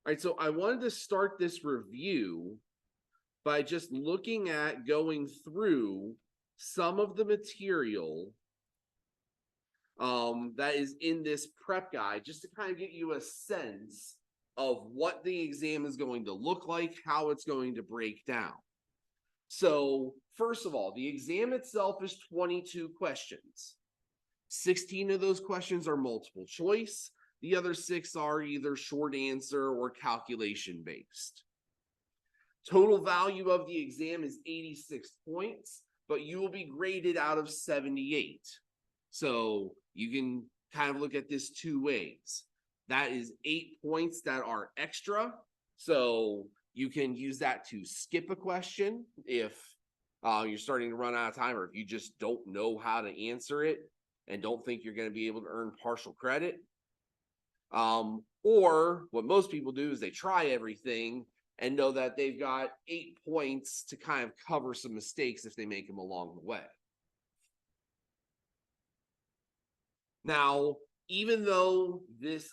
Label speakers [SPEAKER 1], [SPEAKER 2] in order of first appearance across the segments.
[SPEAKER 1] All right, so I wanted to start this review by just looking at going through some of the material that is in this prep guide, just to kind of get you a sense of what the exam is going to look like, how it's going to break down. So, first of all, the exam itself is 22 questions. 16 of those questions are multiple choice. The other 6 are either short answer or calculation based. Total value of the exam is 86 points, but you will be graded out of 78. So you can kind of look at this two ways. That is 8 points that are extra. So you can use that to skip a question if you're starting to run out of time, or if you just don't know how to answer it and don't think you're going to be able to earn partial credit. Or what most people do is they try everything and know that they've got 8 points to kind of cover some mistakes if they make them along the way. Now, even though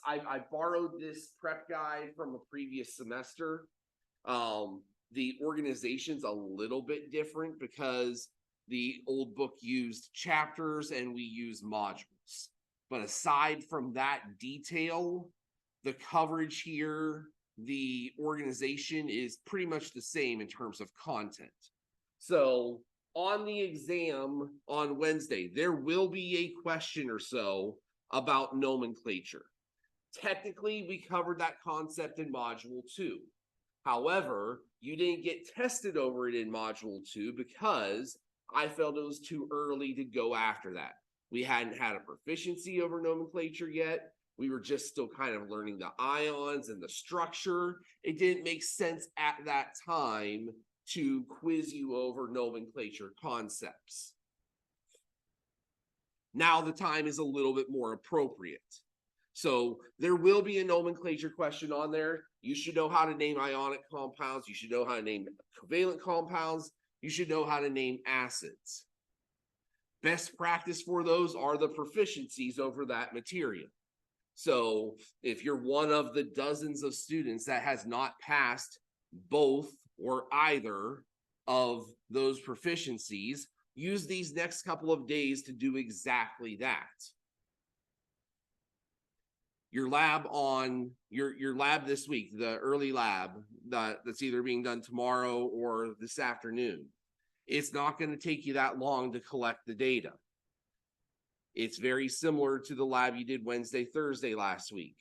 [SPEAKER 1] I borrowed this prep guide from a previous semester, the organization's a little bit different because the old book used chapters and we use modules. But aside from that detail, the coverage here, the organization is pretty much the same in terms of content. So on the exam on Wednesday, there will be a question or so about nomenclature. Technically, we covered that concept in Module 2. However, you didn't get tested over it in Module 2 because I felt it was too early to go after that. We hadn't had a proficiency over nomenclature yet. We were just still kind of learning the ions and the structure. It didn't make sense at that time to quiz you over nomenclature concepts. Now the time is a little bit more appropriate. So there will be a nomenclature question on there. You should know how to name ionic compounds. You should know how to name covalent compounds. You should know how to name acids. Best practice for those are the proficiencies over that material. So if you're one of the dozens of students that has not passed both or either of those proficiencies, use these next couple of days to do exactly that. Your lab on your lab this week, the early lab that's either being done tomorrow or this afternoon, it's not going to take you that long to collect the data. It's very similar to the lab you did Wednesday, Thursday last week.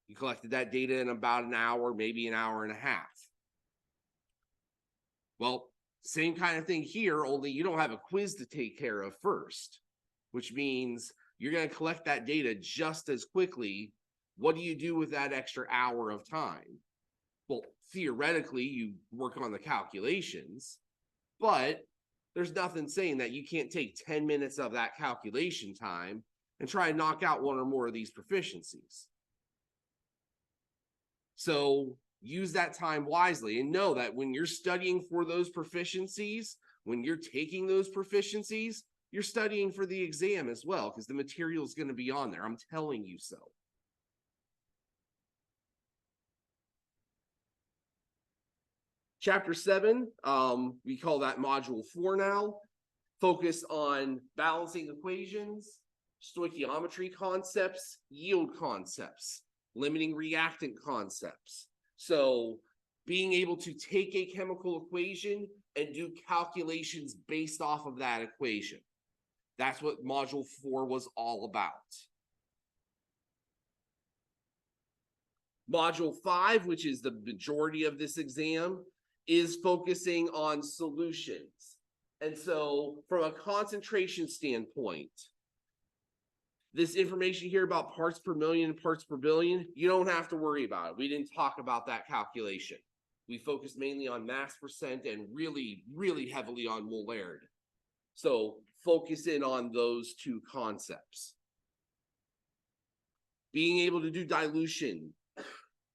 [SPEAKER 1] You collected that data in about an hour, maybe an hour and a half. Well, same kind of thing here, only you don't have a quiz to take care of first, which means you're going to collect that data just as quickly. What do you do with that extra hour of time? Well, theoretically, you work on the calculations, but there's nothing saying that you can't take 10 minutes of that calculation time and try and knock out one or more of these proficiencies. So use that time wisely and know that when you're studying for those proficiencies, when you're taking those proficiencies, you're studying for the exam as well, because the material is going to be on there. I'm telling you so. Chapter 7, we call that Module 4 now. Focus on balancing equations, stoichiometry concepts, yield concepts, limiting reactant concepts. So being able to take a chemical equation and do calculations based off of that equation. That's what Module 4 was all about. Module 5, which is the majority of this exam, is focusing on solutions. And so from a concentration standpoint, this information here about parts per million, parts per billion, you don't have to worry about it. We didn't talk about that calculation. We focused mainly on mass percent and really, really heavily on molarity. So focus in on those two concepts. Being able to do dilution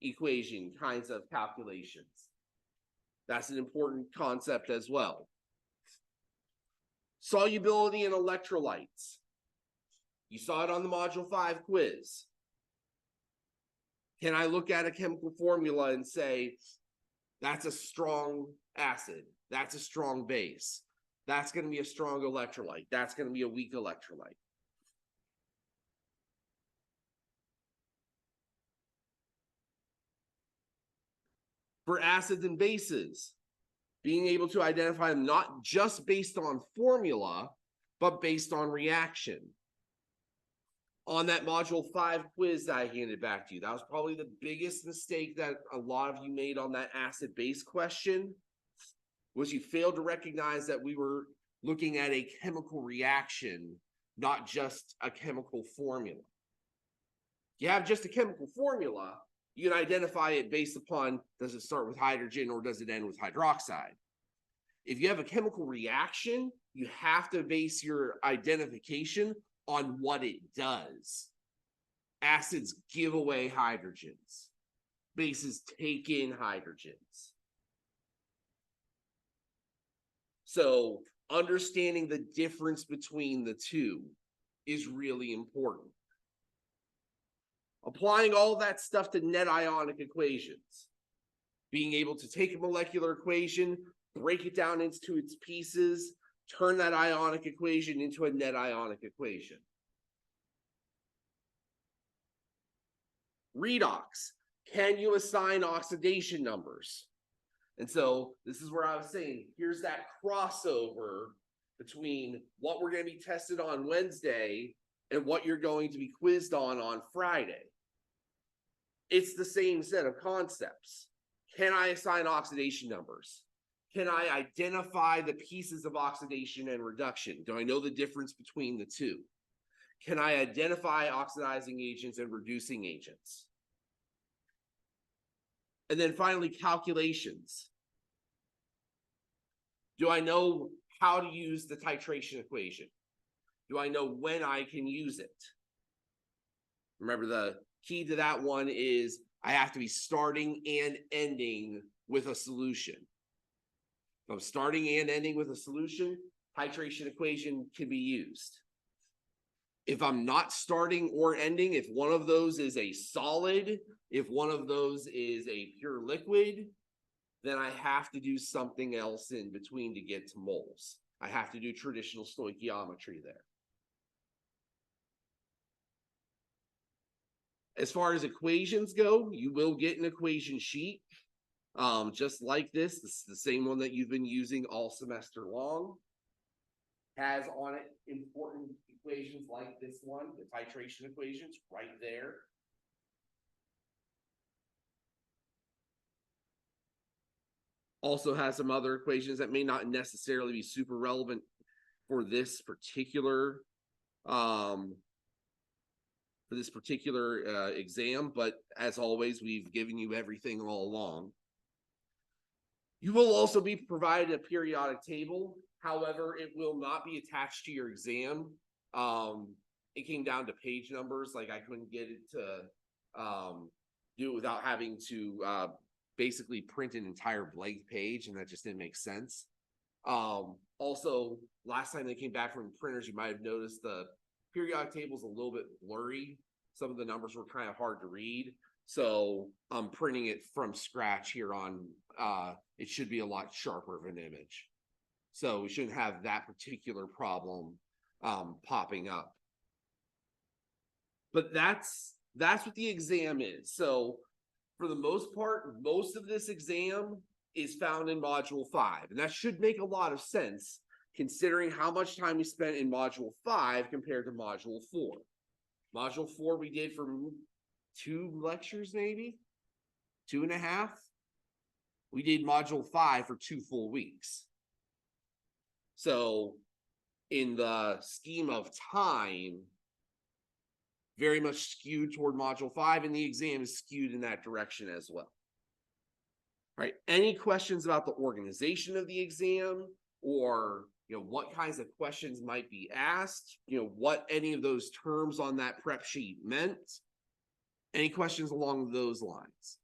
[SPEAKER 1] equation kinds of calculations. That's an important concept as well. Solubility in electrolytes. You saw it on the Module 5 quiz. Can I look at a chemical formula and say, that's a strong acid, that's a strong base, that's going to be a strong electrolyte, that's going to be a weak electrolyte? For acids and bases, being able to identify them not just based on formula, but based on reaction. On that module 5 quiz that I handed back to you, that was probably the biggest mistake that a lot of you made on that acid base question, was you failed to recognize that we were looking at a chemical reaction, not just a chemical formula. If you have just a chemical formula, you can identify it based upon, does it start with hydrogen or does it end with hydroxide? If you have a chemical reaction, you have to base your identification on what it does. Acids give away hydrogens. Bases take in hydrogens. So understanding the difference between the two is really important. Applying all that stuff to net ionic equations. Being able to take a molecular equation, break it down into its pieces, turn that ionic equation into a net ionic equation. Redox. Can you assign oxidation numbers? And so this is where I was saying, here's that crossover between what we're going to be tested on Wednesday and what you're going to be quizzed on Friday. It's the same set of concepts. Can I assign oxidation numbers? Can I identify the pieces of oxidation and reduction? Do I know the difference between the two? Can I identify oxidizing agents and reducing agents? And then finally, calculations. Do I know how to use the titration equation? Do I know when I can use it? Remember, the key to that one is I have to be starting and ending with a solution. If I'm starting and ending with a solution, titration equation can be used. If I'm not starting or ending, if one of those is a solid, if one of those is a pure liquid, then I have to do something else in between to get to moles. I have to do traditional stoichiometry there. As far as equations go, you will get an equation sheet, just like this. This is the same one that you've been using all semester long. Has on it important equations like this one, the titration equations right there. Also has some other equations that may not necessarily be super relevant for this particular exam, but as always, we've given you everything all along. You will also be provided a periodic table. However, it will not be attached to your exam. It came down to page numbers. Like I couldn't get it to do it without having to basically print an entire blank page, and that just didn't make sense. Also, last time they came back from printers, you might have noticed the periodic table is a little bit blurry. Some of the numbers were kind of hard to read. So I'm printing it from scratch here on, it should be a lot sharper of an image. So we shouldn't have that particular problem popping up. But that's what the exam is. So for the most part, most of this exam is found in Module 5. And that should make a lot of sense considering how much time we spent in Module 5 compared to Module 4. Module 4 we did for 2 lectures, maybe 2.5. We did Module 5 for 2 full weeks. So in the scheme of time, very much skewed toward Module 5, and the exam is skewed in that direction as well. All right, any questions about the organization of the exam, or what kinds of questions might be asked, what any of those terms on that prep sheet meant? Any questions along those lines?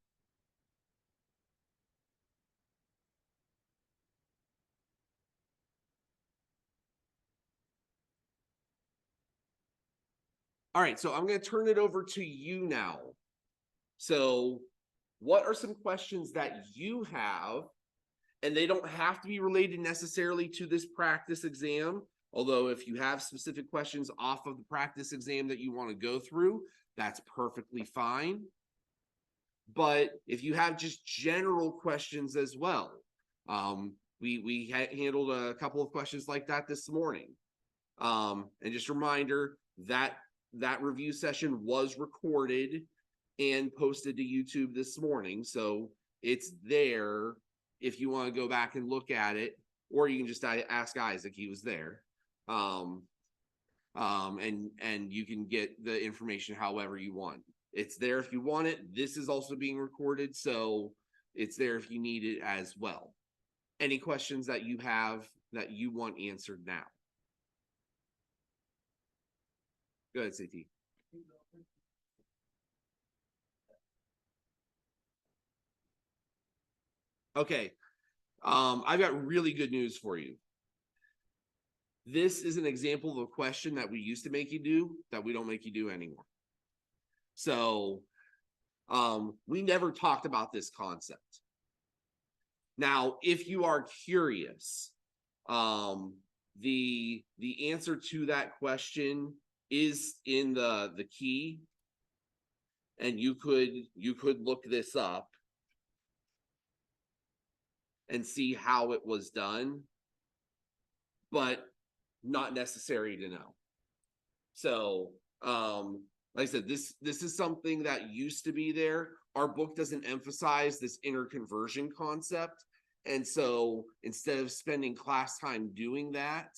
[SPEAKER 1] All right, so I'm going to turn it over to you now. So what are some questions that you have? And they don't have to be related necessarily to this practice exam. Although if you have specific questions off of the practice exam that you want to go through, that's perfectly fine. But if you have just general questions as well, we handled a couple of questions like that this morning. And just a reminder that that review session was recorded and posted to YouTube this morning. So it's there if you want to go back and look at it, or you can just ask Isaac, he was there. And you can get the information however you want. It's there if you want it. This is also being recorded, so it's there if you need it as well. Any questions that you have that you want answered now? Go ahead, CT. Okay. I've got really good news for you. This is an example of a question that we used to make you do that we don't make you do anymore. So we never talked about this concept. Now, if you are curious, the answer to that question is in the key, and you could look this up and see how it was done, but not necessary to know. So like I said, this is something that used to be there. Our book doesn't emphasize this interconversion concept. And so instead of spending class time doing that,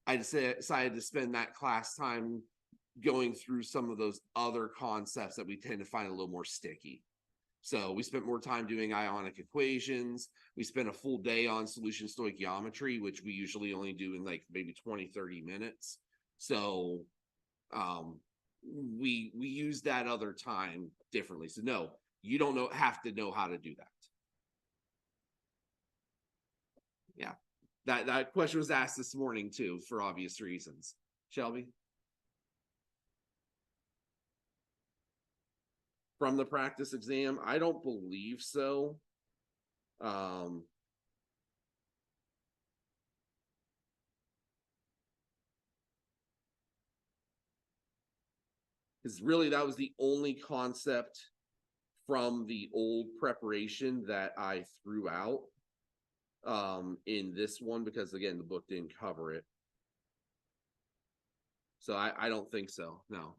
[SPEAKER 1] I decided to spend that class time going through some of those other concepts that we tend to find a little more sticky. So we spent more time doing ionic equations. We spent a full day on solution stoichiometry, which we usually only do in like maybe 20, 30 minutes. So we use that other time differently. So no, you don't have to know how to do that. Yeah, that question was asked this morning too, for obvious reasons. Shelby? From the practice exam? I don't believe so. Because really that was the only concept from the old preparation that I threw out in this one, because again, the book didn't cover it. So I don't think so, no.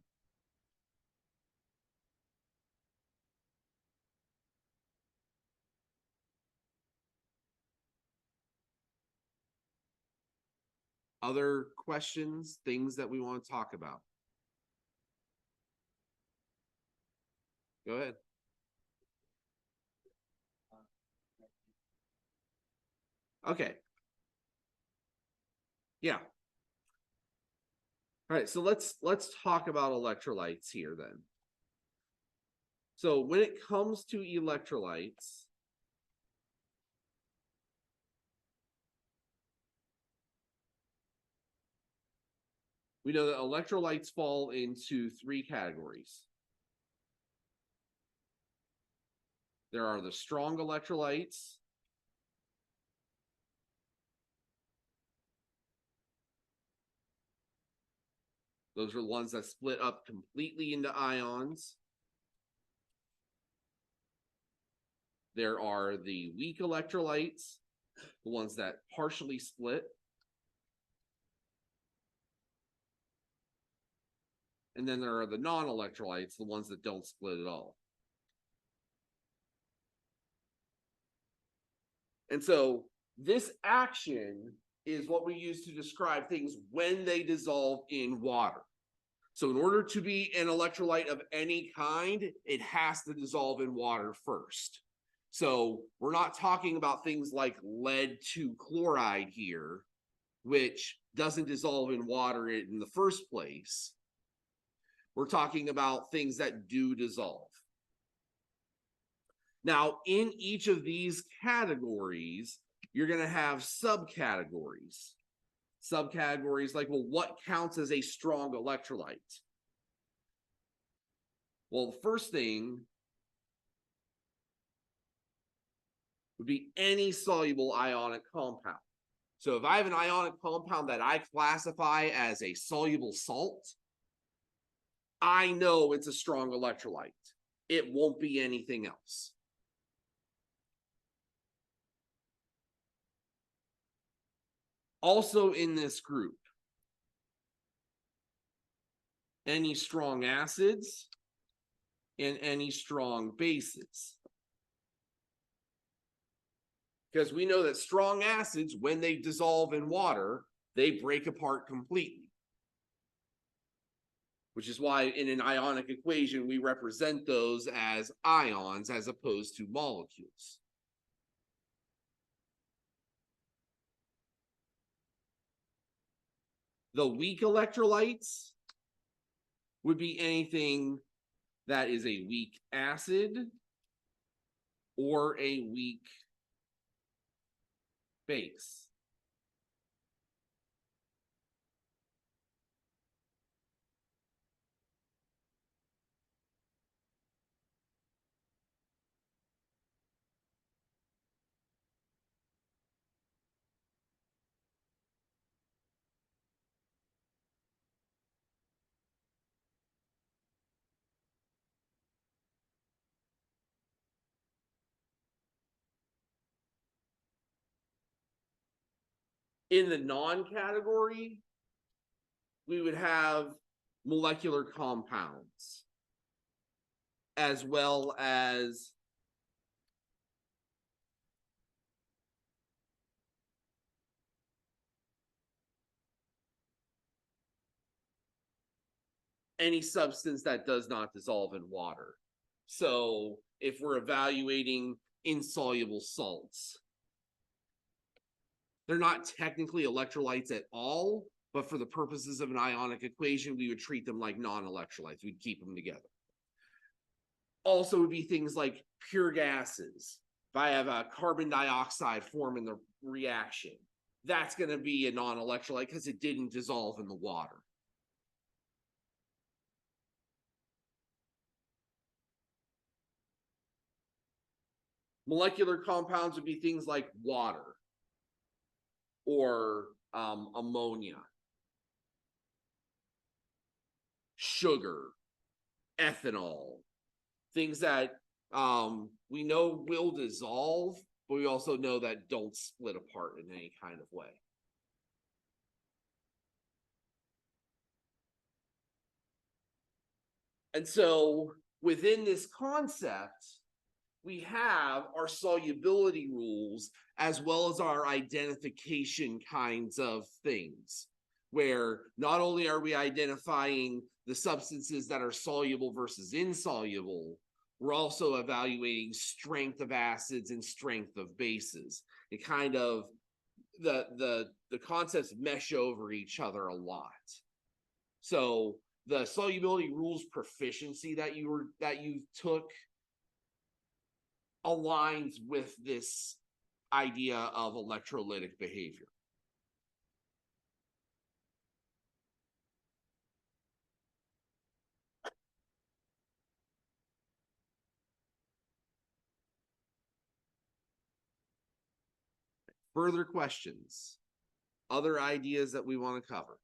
[SPEAKER 1] Other questions, things that we want to talk about? Go ahead. Okay. Yeah. All right, so let's talk about electrolytes here then. So when it comes to electrolytes, we know that electrolytes fall into three categories. There are the strong electrolytes, those are the ones that split up completely into ions. There are the weak electrolytes, the ones that partially split. And then there are the non-electrolytes, the ones that don't split at all. And so this action is what we use to describe things when they dissolve in water. So in order to be an electrolyte of any kind, it has to dissolve in water first. So we're not talking about things like lead 2 chloride here, which doesn't dissolve in water in the first place. We're talking about things that do dissolve. Now, in each of these categories, you're going to have subcategories. Subcategories like, well, what counts as a strong electrolyte? Well, the first thing would be any soluble ionic compound. So if I have an ionic compound that I classify as a soluble salt, I know it's a strong electrolyte. It won't be anything else. Also in this group, any strong acids and any strong bases. Because we know that strong acids, when they dissolve in water, they break apart completely. Which is why in an ionic equation, we represent those as ions as opposed to molecules. The weak electrolytes would be anything that is a weak acid or a weak base. In the non-category, we would have molecular compounds, as well as any substance that does not dissolve in water. So if we're evaluating insoluble salts, they're not technically electrolytes at all, but for the purposes of an ionic equation, we would treat them like non-electrolytes. We'd keep them together. Also would be things like pure gases. If I have a carbon dioxide form in the reaction, that's going to be a non-electrolyte because it didn't dissolve in the water. Molecular compounds would be things like water or ammonia, sugar, ethanol, things that we know will dissolve, but we also know that don't split apart in any kind of way. And so within this concept, we have our solubility rules as well as our identification kinds of things, where not only are we identifying the substances that are soluble versus insoluble, we're also evaluating strength of acids and strength of bases. It kind of, the concepts mesh over each other a lot. So the solubility rules proficiency that you took aligns with this idea of electrolytic behavior. Further questions? Other ideas that we want to cover?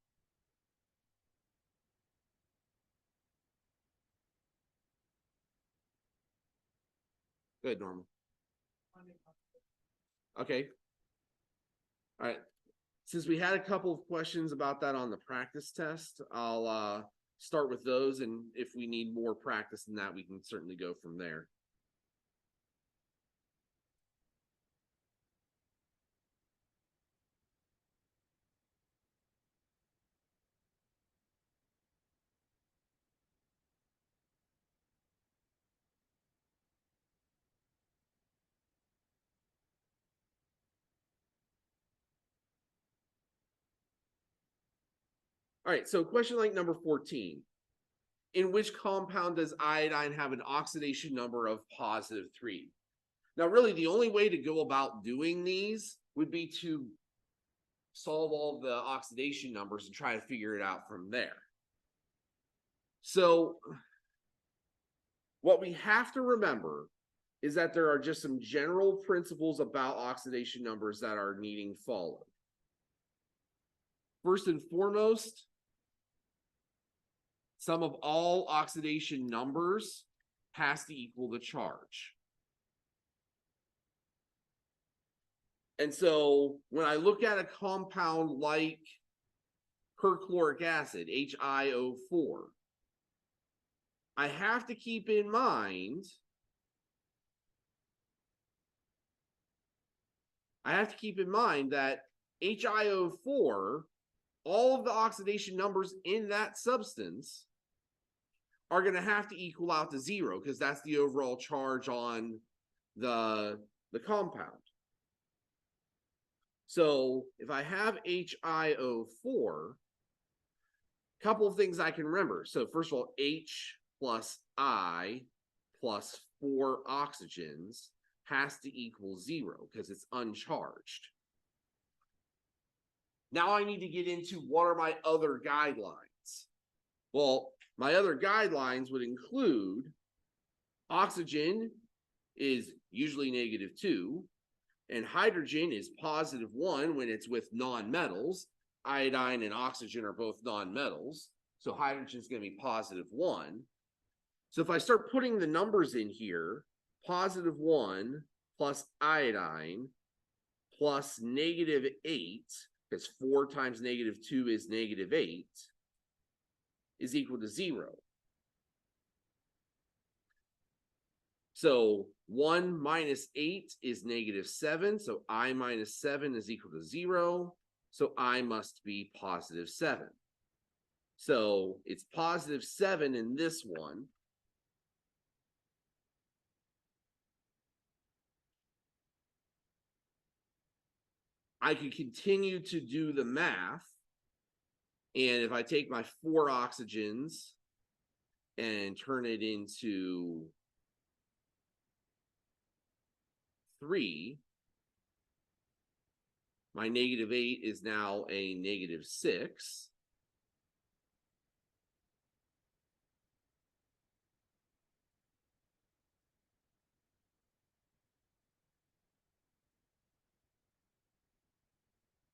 [SPEAKER 1] Good, Norman. Okay. All right. Since we had a couple of questions about that on the practice test, I'll start with those, and if we need more practice than that, we can certainly go from there. All right, so question like number 14. In which compound does iodine have an oxidation number of +3? Now, really, the only way to go about doing these would be to solve all the oxidation numbers and try to figure it out from there. So what we have to remember is that there are just some general principles about oxidation numbers that are needing followed. First and foremost, sum of all oxidation numbers has to equal the charge. And so when I look at a compound like perchloric acid, HiO4, I have to keep in mind that HiO4, all of the oxidation numbers in that substance are going to have to equal out to 0 because that's the overall charge on the compound. So if I have HiO4, a couple of things I can remember. So first of all, H plus I plus 4 oxygens has to equal 0 because it's uncharged. Now I need to get into what are my other guidelines. Well, my other guidelines would include oxygen is usually -2, and hydrogen is +1 when it's with nonmetals. Iodine and oxygen are both nonmetals, so hydrogen is going to be +1. So if I start putting the numbers in here, +1 plus iodine plus -8, because 4 times -2 is -8, is equal to 0. So 1 minus 8 is -7, so I minus 7 is equal to 0, so I must be +7. So it's +7 in this one. I could continue to do the math, and if I take my 4 oxygens and turn it into 3, my -8 is now a -6.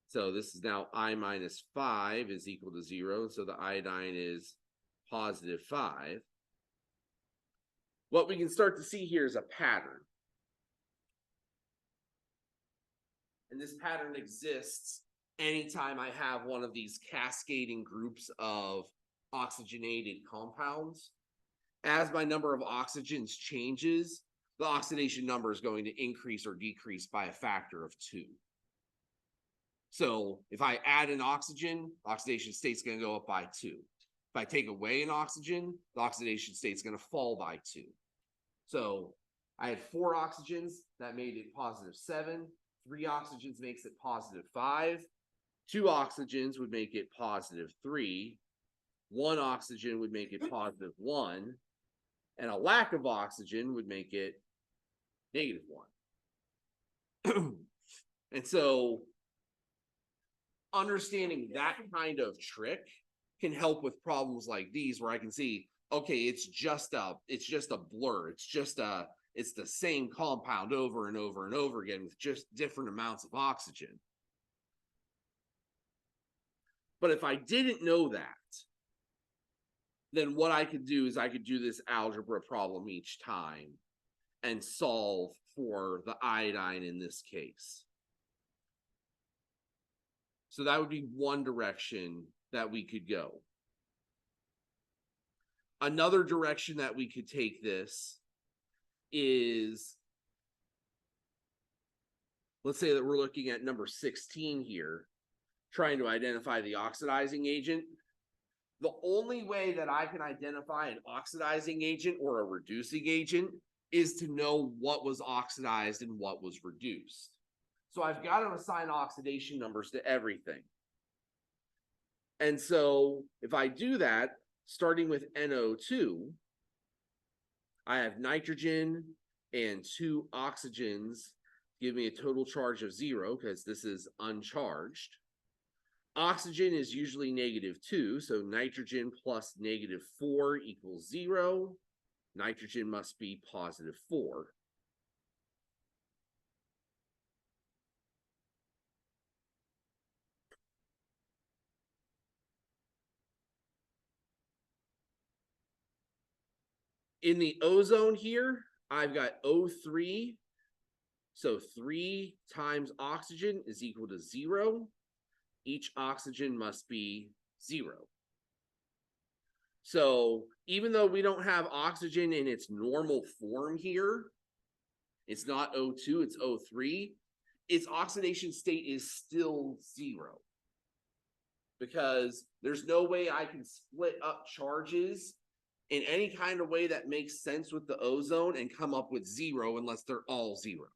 [SPEAKER 1] So this is now I minus 5 is equal to 0. So the iodine is +5. What we can start to see here is a pattern. And this pattern exists anytime I have one of these cascading groups of oxygenated compounds. As my number of oxygens changes, the oxidation number is going to increase or decrease by a factor of 2. So if I add an oxygen, the oxidation state is going to go up by 2. If I take away an oxygen, the oxidation state is going to fall by 2. So I had 4 oxygens, that made it +7. 3 oxygens makes it +5. 2 oxygens would make it +3. 1 oxygen would make it +1. And a lack of oxygen would make it -1. And so understanding that kind of trick can help with problems like these where I can see, okay, it's just a blur. It's the same compound over and over and over again with just different amounts of oxygen. But if I didn't know that, then what I could do is I could do this algebra problem each time and solve for the iodine in this case. So that would be one direction that we could go. Another direction that we could take this is, let's say that we're looking at number 16 here, trying to identify the oxidizing agent. The only way that I can identify an oxidizing agent or a reducing agent is to know what was oxidized and what was reduced. So I've got to assign oxidation numbers to everything. And so if I do that, starting with NO2, I have nitrogen and 2 oxygens give me a total charge of 0 because this is uncharged. Oxygen is usually -2, so nitrogen plus -4 equals 0. Nitrogen must be +4. in the ozone here, I've got O3. So 3 times oxygen is equal to 0. Each oxygen must be 0. So even though we don't have oxygen in its normal form here, it's not O2, it's O3, its oxidation state is still 0. Because there's no way I can split up charges in any kind of way that makes sense with the ozone and come up with 0 unless they're all 0.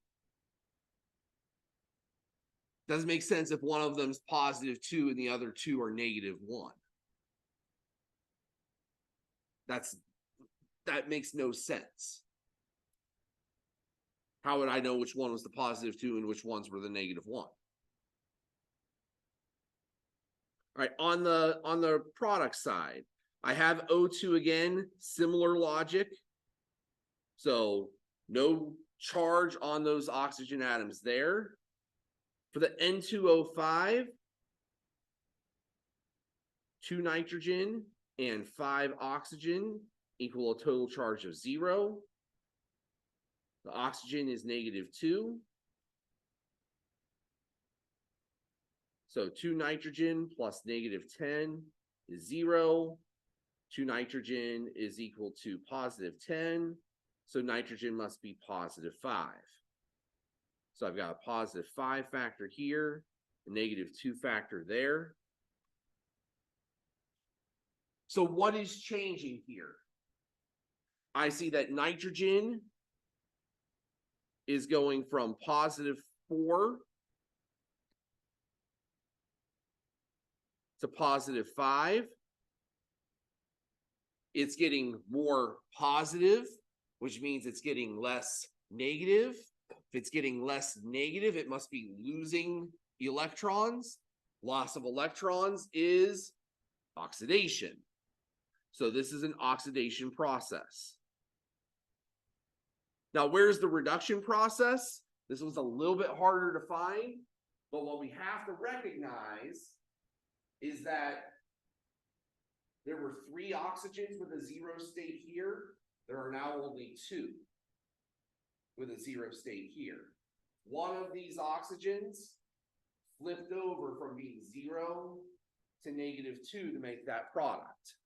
[SPEAKER 1] Doesn't make sense if one of them is +2 and the other 2 are -1. That makes no sense. How would I know which one was the +2 and which ones were the -1? All right, on the product side, I have O2 again, similar logic. So no charge on those oxygen atoms there. For the N2O5, 2 nitrogen and 5 oxygen equal a total charge of 0. The oxygen is -2. So 2 nitrogen plus -10 is 0. 2 nitrogen is equal to +10. So nitrogen must be +5. So I've got a +5 factor here, a -2 factor there. So what is changing here? I see that nitrogen is going from +4 to +5. It's getting more positive, which means it's getting less negative. If it's getting less negative, it must be losing electrons. Loss of electrons is oxidation. So this is an oxidation process. Now, where's the reduction process? This was a little bit harder to find, but what we have to recognize is that there were 3 oxygens with a 0 state here. There are now only 2 with a 0 state here. One of these oxygens flipped over from being 0 to -2 to make that product.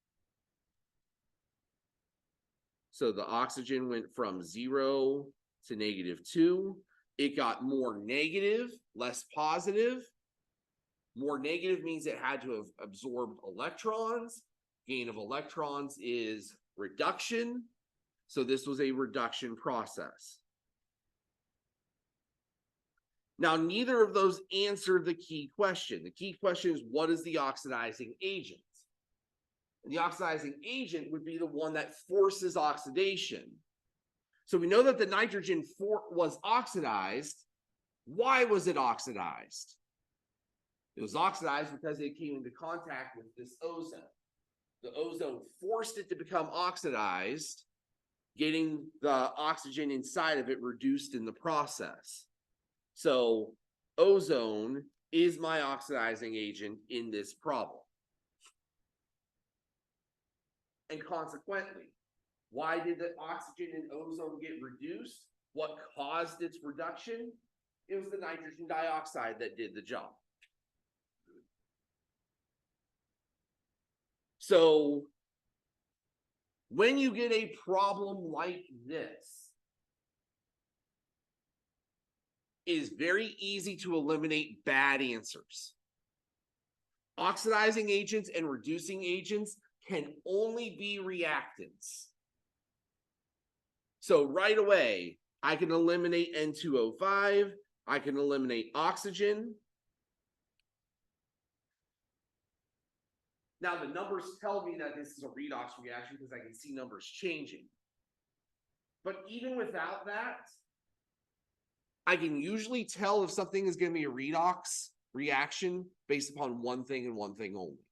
[SPEAKER 1] So the oxygen went from 0 to -2. It got more negative, less positive. More negative means it had to have absorbed electrons. Gain of electrons is reduction. So this was a reduction process. Now, neither of those answered the key question. The key question is, what is the oxidizing agent? And the oxidizing agent would be the one that forces oxidation. So we know that the nitrogen was oxidized. Why was it oxidized? It was oxidized because it came into contact with this ozone. The ozone forced it to become oxidized, getting the oxygen inside of it reduced in the process. So ozone is my oxidizing agent in this problem. And consequently, why did the oxygen in ozone get reduced? What caused its reduction? It was the nitrogen dioxide that did the job. So when you get a problem like this, it is very easy to eliminate bad answers. Oxidizing agents and reducing agents can only be reactants. So right away, I can eliminate N2O5, I can eliminate oxygen. Now the numbers tell me that this is a redox reaction because I can see numbers changing. But even without that, I can usually tell if something is going to be a redox reaction based upon one thing and one thing only.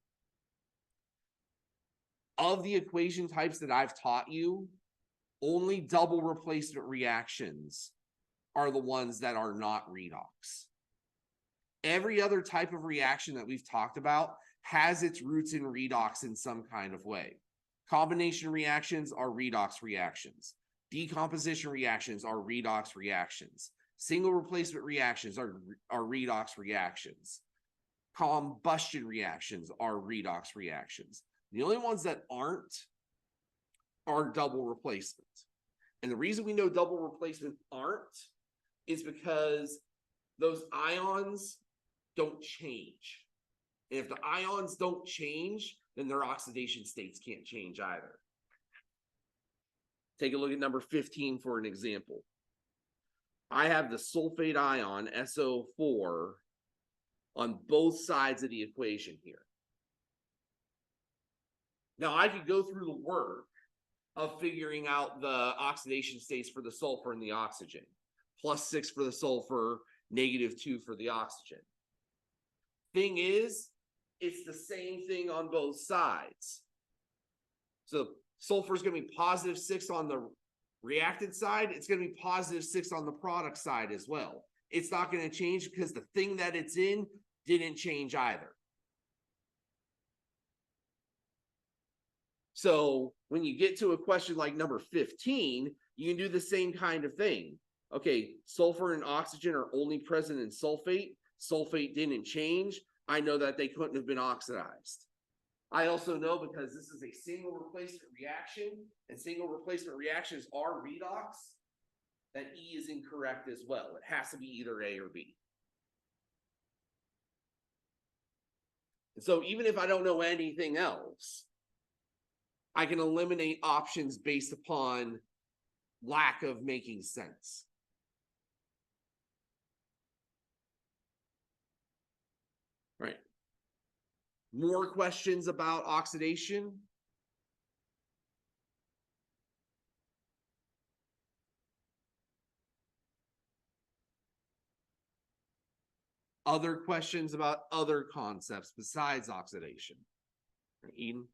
[SPEAKER 1] Of the equation types that I've taught you, only double replacement reactions are the ones that are not redox. Every other type of reaction that we've talked about has its roots in redox in some kind of way. Combination reactions are redox reactions. Decomposition reactions are redox reactions. Single replacement reactions are redox reactions. Combustion reactions are redox reactions. The only ones that aren't are double replacement. And the reason we know double replacement aren't is because those ions don't change. And if the ions don't change, then their oxidation states can't change either. Take a look at number 15 for an example. I have the sulfate ion, SO4, on both sides of the equation here. Now, I could go through the work of figuring out the oxidation states for the sulfur and the oxygen. +6 for the sulfur, -2 for the oxygen. Thing is, it's the same thing on both sides. So sulfur is going to be +6 on the reactant side. It's going to be +6 on the product side as well. It's not going to change because the thing that it's in didn't change either. So when you get to a question like number 15, you can do the same kind of thing. Okay, sulfur and oxygen are only present in sulfate. Sulfate didn't change. I know that they couldn't have been oxidized. I also know, because this is a single replacement reaction, and single replacement reactions are redox, that E is incorrect as well. It has to be either A or B. And so even if I don't know anything else, I can eliminate options based upon lack of making sense. All right. More questions about oxidation? Other questions about other concepts besides oxidation? Eden?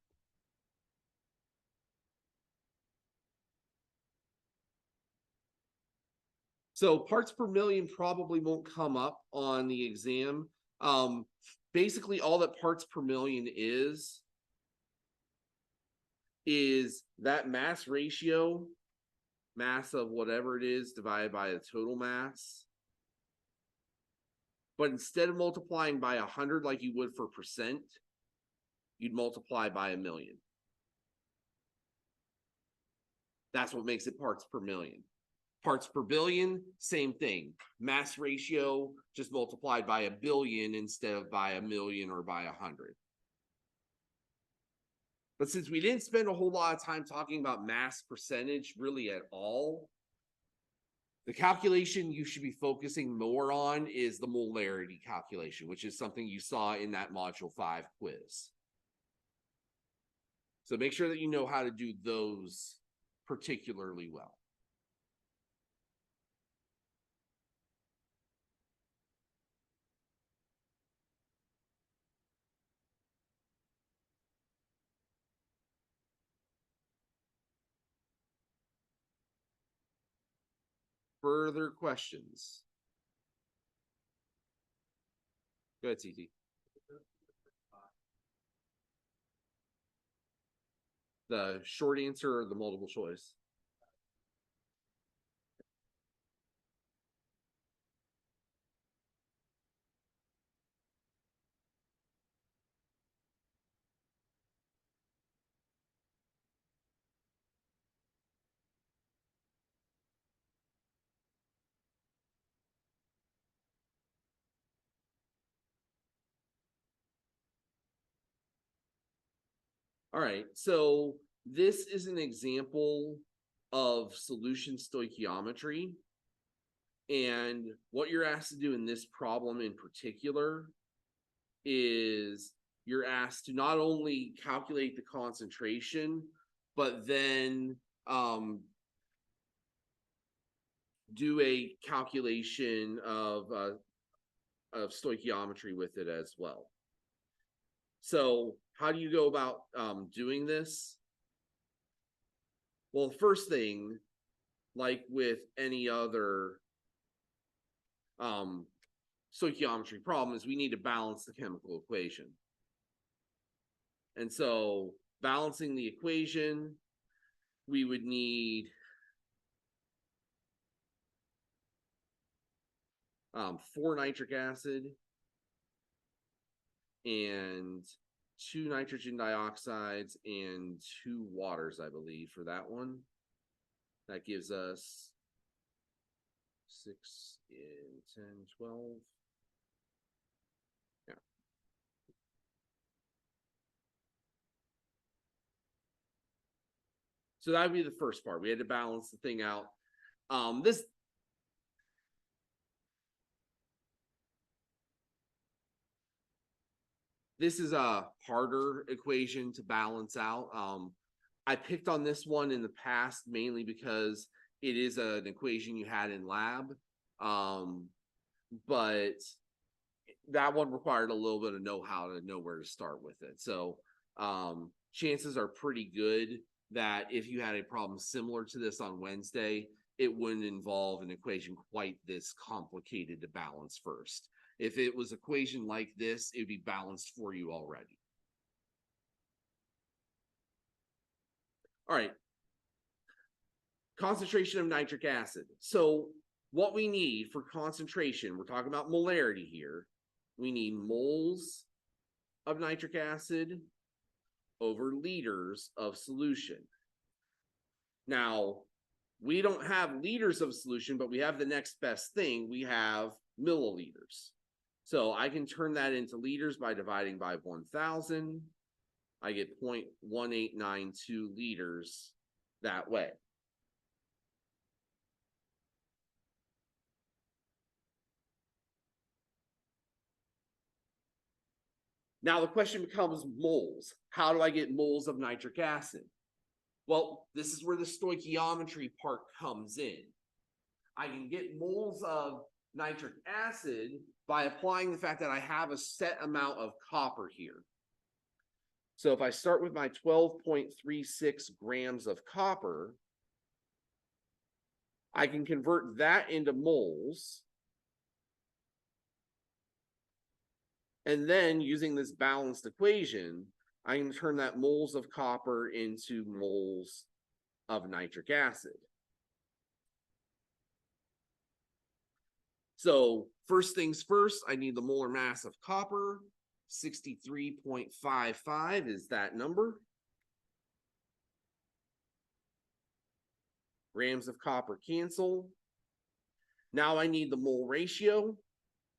[SPEAKER 1] So parts per million probably won't come up on the exam. Basically, all that parts per million is that mass ratio, mass of whatever it is, divided by the total mass. But instead of multiplying by 100 like you would for percent, you'd multiply by 1,000,000. That's what makes it parts per million. Parts per billion, same thing. Mass ratio just multiplied by 1,000,000,000 instead of by 1,000,000 or by 100. But since we didn't spend a whole lot of time talking about mass percentage really at all, the calculation you should be focusing more on is the molarity calculation, which is something you saw in that Module 5 quiz. So make sure that you know how to do those particularly well. Further questions? Go ahead, CT. The short answer or the multiple choice? All right, so this is an example of solution stoichiometry. And what you're asked to do in this problem in particular is you're asked to not only calculate the concentration, but then do a calculation of stoichiometry with it as well. So how do you go about doing this? Well, the first thing, like with any other stoichiometry problem, is we need to balance the chemical equation. And so balancing the equation, we would need 4 nitric acid and 2 nitrogen dioxides and 2 waters, I believe, for that one. That gives us 6 and 10, 12. Yeah. So that would be the first part. We had to balance the thing out. This is a harder equation to balance out. I picked on this one in the past mainly because it is an equation you had in lab. But that one required a little bit of know-how to know where to start with it. So chances are pretty good that if you had a problem similar to this on Wednesday, it wouldn't involve an equation quite this complicated to balance first. If it was equation like this, it would be balanced for you already. All right. Concentration of nitric acid. So what we need for concentration, we're talking about molarity here. We need moles of nitric acid over liters of solution. Now, we don't have liters of solution, but we have the next best thing. We have milliliters. So I can turn that into liters by dividing by 1,000. I get 0.1892 liters that way. Now the question becomes moles. How do I get moles of nitric acid? Well, this is where the stoichiometry part comes in. I can get moles of nitric acid by applying the fact that I have a set amount of copper here. So if I start with my 12.36 grams of copper, I can convert that into moles. And then using this balanced equation, I can turn that moles of copper into moles of nitric acid. So first things first, I need the molar mass of copper. 63.55 is that number. Grams of copper cancel. Now I need the mole ratio.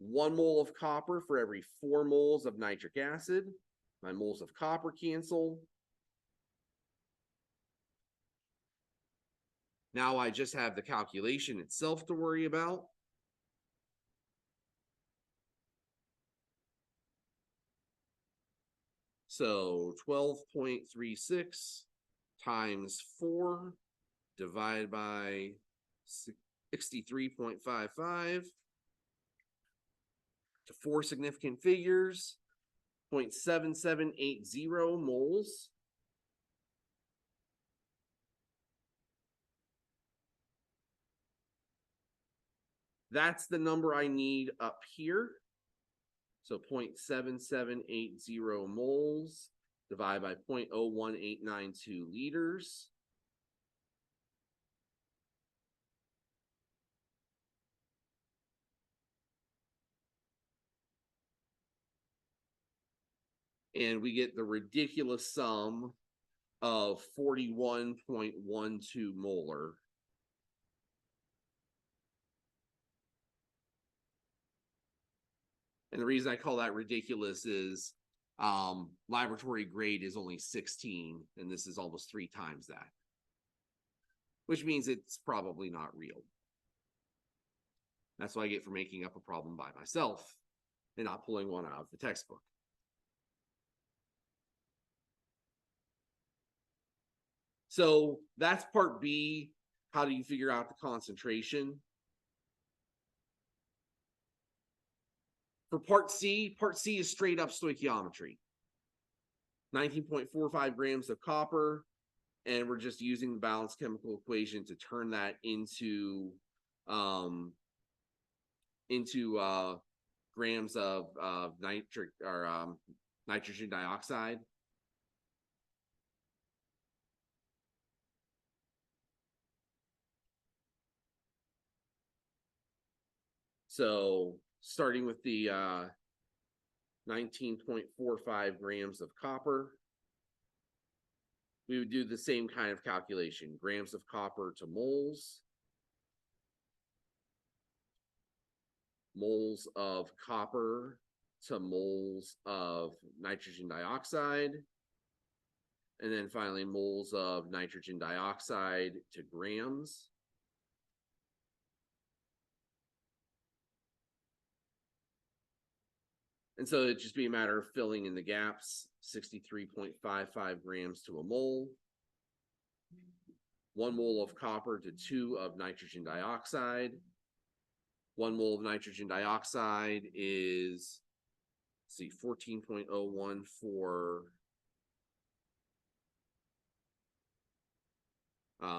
[SPEAKER 1] 1 mole of copper for every 4 moles of nitric acid. My moles of copper cancel. Now I just have the calculation itself to worry about. So 12.36 times 4 divided by 63.55 to 4 significant figures, 0.7780 moles. That's the number I need up here. So 0.7780 moles divided by 0.01892 liters. And we get the ridiculous sum of 41.12 molar. And the reason I call that ridiculous is laboratory grade is only 16, and this is almost 3 times that, which means it's probably not real. That's what I get for making up a problem by myself and not pulling one out of the textbook. So that's part B. How do you figure out the concentration? For part C is straight up stoichiometry. 19.45 grams of copper, and we're just using the balanced chemical equation to turn that into grams of, nitrogen dioxide. So starting with the 19.45 grams of copper, we would do the same kind of calculation. Grams of copper to moles. Moles of copper to moles of nitrogen dioxide. And then finally, moles of nitrogen dioxide to grams. And so it'd just be a matter of filling in the gaps. 63.55 grams to a mole. 1 mole of copper to 2 of nitrogen dioxide. 1 mole of nitrogen dioxide is, let's see, 14.01 for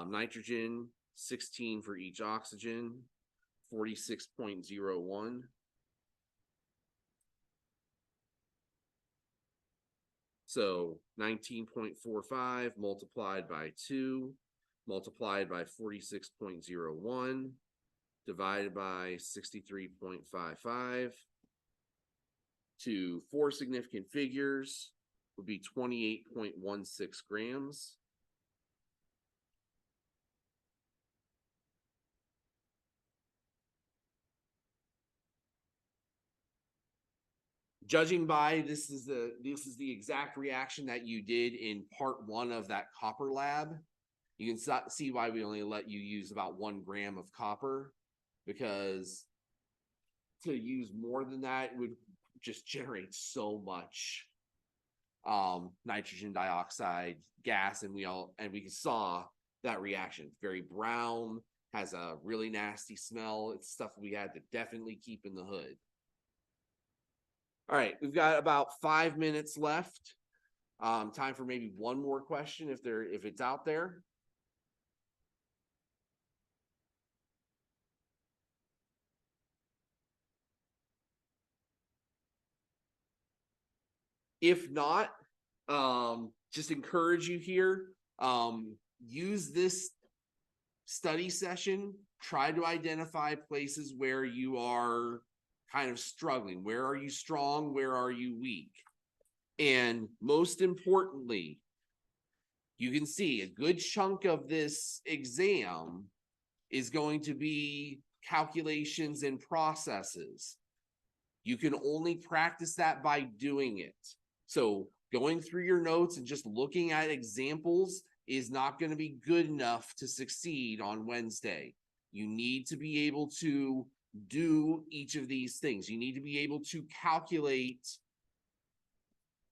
[SPEAKER 1] nitrogen, 16 for each oxygen, 46.01. So 19.45 multiplied by 2 multiplied by 46.01 divided by 63.55 to 4 significant figures would be 28.16 grams. Judging by this is the exact reaction that you did in part 1 of that copper lab. You can see why we only let you use about 1 gram of copper, because to use more than that would just generate so much nitrogen dioxide gas, and we saw that reaction. It's very brown, has a really nasty smell. It's stuff we had to definitely keep in the hood. All right, we've got about 5 minutes left. Time for maybe one more question if it's out there. If not, just encourage you here. Use this study session. Try to identify places where you are kind of struggling. Where are you strong? Where are you weak? And most importantly, you can see a good chunk of this exam is going to be calculations and processes. You can only practice that by doing it. So going through your notes and just looking at examples is not going to be good enough to succeed on Wednesday. You need to be able to do each of these things. You need to be able to calculate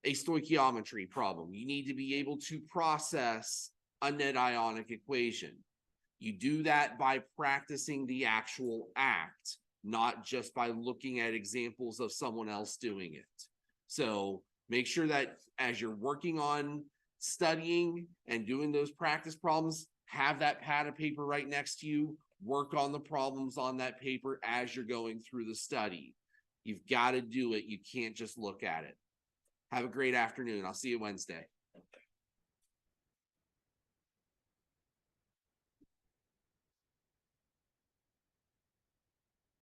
[SPEAKER 1] a stoichiometry problem. You need to be able to process a net ionic equation. You do that by practicing the actual act, not just by looking at examples of someone else doing it. So make sure that as you're working on studying and doing those practice problems, have that pad of paper right next to you. Work on the problems on that paper as you're going through the study. You've got to do it. You can't just look at it. Have a great afternoon. I'll see you Wednesday.